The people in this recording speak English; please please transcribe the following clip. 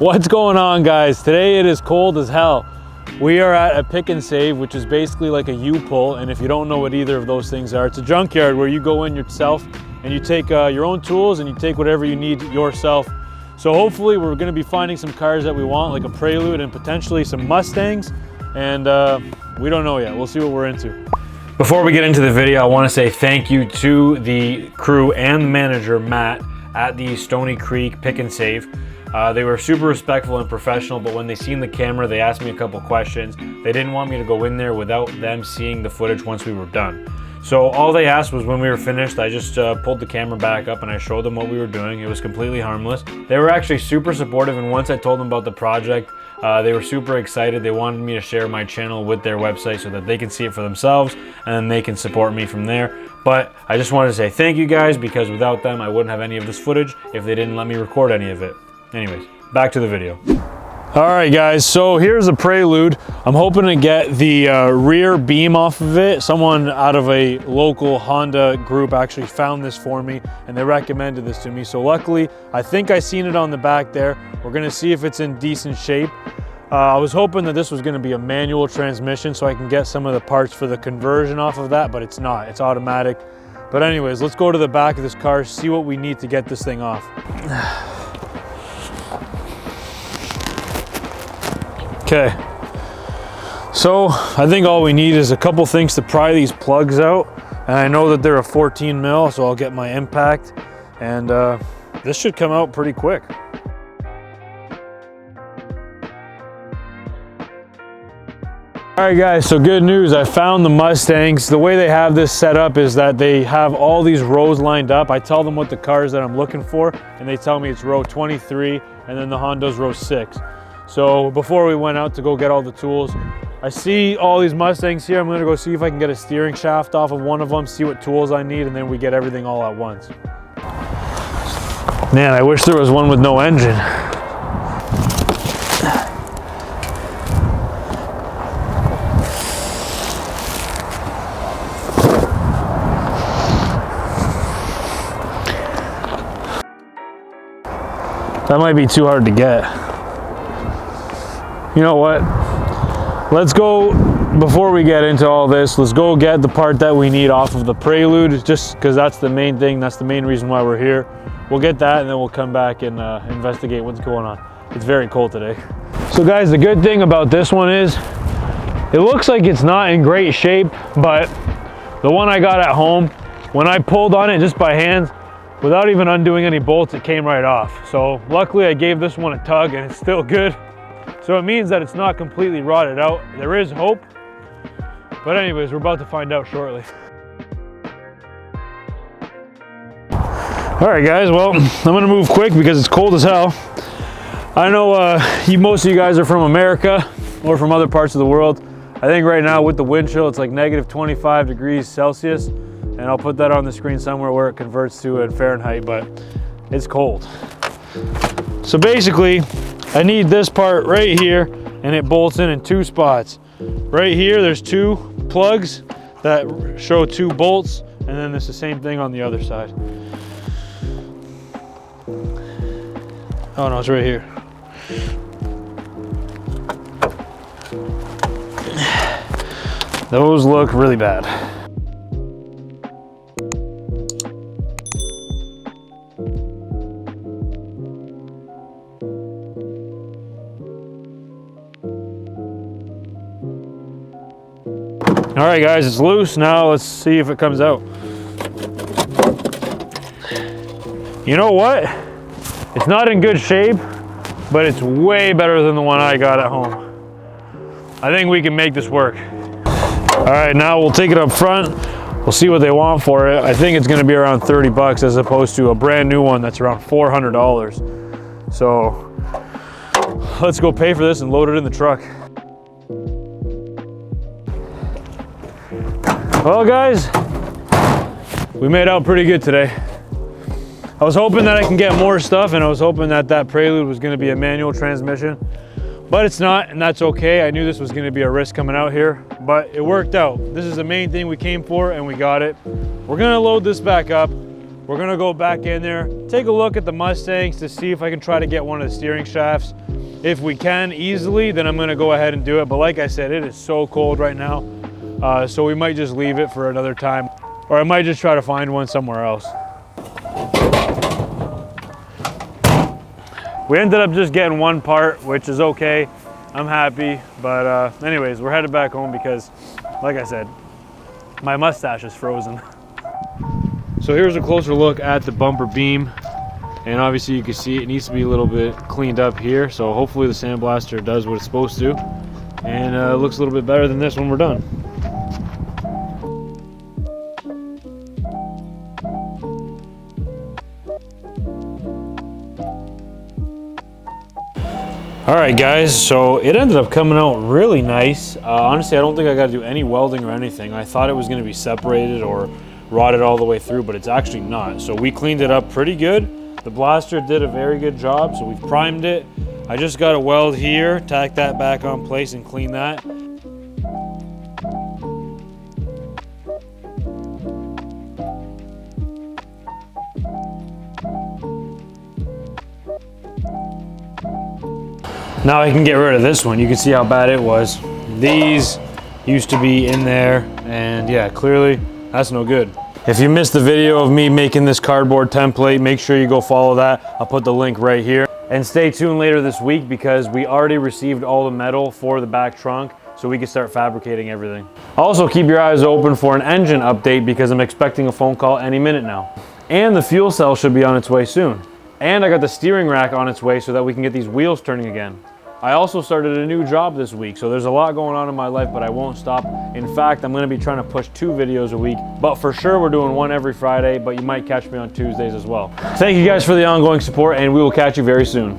What's going on, guys? Today it is cold as hell. We are at a pick and save, which is basically like a U-pull, and if you don't know what either of those things are, it's a junkyard where you go in yourself and you take your own tools and you take whatever you need yourself. So hopefully we're going to be finding some cars that we want, like a Prelude and potentially some Mustangs, and we don't know yet. We'll see what we're into. Before we get into the video, I want to say thank you to the crew and manager Matt at the Stoney Creek pick and save. They were super respectful and professional, but when they seen the camera, they asked me a couple questions. They didn't want me to go in there without them seeing the footage once we were done. So all they asked was when we were finished, I just pulled the camera back up and I showed them what we were doing. It was completely harmless. They were actually super supportive, and once I told them about the project, they were super excited. They wanted me to share my channel with their website so that they can see it for themselves and then they can support me from there. But I just wanted to say thank you guys, because without them, I wouldn't have any of this footage if they didn't let me record any of it. Anyways, back to the video. All right, guys, so here's a Prelude. I'm hoping to get the rear beam off of it. Someone out of a local Honda group actually found this for me and they recommended this to me. So luckily, I think I seen it on the back there. We're gonna see if it's in decent shape. I was hoping that this was gonna be a manual transmission so I can get some of the parts for the conversion off of that, but it's not, it's automatic. But anyways, let's go to the back of this car, see what we need to get this thing off. Okay, so I think all we need is a couple things to pry these plugs out, and I know that they're a 14 mil, so I'll get my impact, and this should come out pretty quick. All right, guys, so good news, I found the Mustangs. The way they have this set up is that they have all these rows lined up. I tell them what the cars that I'm looking for, and they tell me it's row 23, and then the Honda's row 6. So before we went out to go get all the tools, I see all these Mustangs here. I'm gonna go see if I can get a steering shaft off of one of them, see what tools I need, and then we get everything all at once. Man, I wish there was one with no engine. That might be too hard to get. You know what? Let's go, before we get into all this, let's go get the part that we need off of the Prelude, just because that's the main thing. That's the main reason why we're here. We'll get that and then we'll come back and investigate what's going on. It's very cold today. So guys, the good thing about this one is it looks like it's not in great shape, but the one I got at home, when I pulled on it just by hand, without even undoing any bolts, it came right off. So luckily I gave this one a tug and it's still good. So it means that it's not completely rotted out. There is hope. But anyways, we're about to find out shortly. All right, guys, well, I'm gonna move quick because it's cold as hell. I know most of you guys are from America or from other parts of the world. I think right now with the wind chill, it's like negative 25 degrees Celsius. And I'll put that on the screen somewhere where it converts to in Fahrenheit, but it's cold. So basically, I need this part right here, and it bolts in 2 spots. Right here, there's 2 plugs that show 2 bolts, and then it's the same thing on the other side. Oh no, it's right here. Those look really bad. All right, guys, it's loose. Now let's see if it comes out. You know what? It's not in good shape, but it's way better than the one I got at home. I think we can make this work. All right, now we'll take it up front. We'll see what they want for it. I think it's gonna be around 30 bucks as opposed to a brand new one that's around $400. So let's go pay for this and load it in the truck. Well, guys, we made out pretty good today. I was hoping that I can get more stuff, and I was hoping that that Prelude was going to be a manual transmission, but it's not, and that's okay. I knew this was going to be a risk coming out here, but it worked out. This is the main thing we came for, and we got it. We're going to load this back up. We're We're gonna go back in there, take a look at the Mustangs to see if I can try to get one of the steering shafts. If we can easily, then I'm gonna go ahead and do it. But like I said, it is so cold right now. So we might just leave it for another time, or I might just try to find one somewhere else. We ended up just getting one part, which is okay. I'm happy, but anyways, we're headed back home because, like I said, my mustache is frozen. So here's a closer look at the bumper beam, and obviously you can see it needs to be a little bit cleaned up here. So hopefully the sandblaster does what it's supposed to, and it looks a little bit better than this when we're done. All right guys, so it ended up coming out really nice. Honestly, I don't think I got to do any welding or anything. I thought it was going to be separated or rotted all the way through, but it's actually not. So we cleaned it up pretty good. The blaster did a very good job, so we've primed it. I just got to weld here, tack that back on place and clean that. Now I can get rid of this one. You can see how bad it was. These used to be in there, and yeah, clearly that's no good. If you missed the video of me making this cardboard template, make sure you go follow that. I'll put the link right here. And stay tuned later this week because we already received all the metal for the back trunk, so we can start fabricating everything. Also keep your eyes open for an engine update because I'm expecting a phone call any minute now. And the fuel cell should be on its way soon. And I got the steering rack on its way so that we can get these wheels turning again. I also started a new job this week, so there's a lot going on in my life, but I won't stop. In fact, I'm gonna be trying to push 2 videos a week, but for sure we're doing one every Friday, but you might catch me on Tuesdays as well. Thank you guys for the ongoing support, and we will catch you very soon.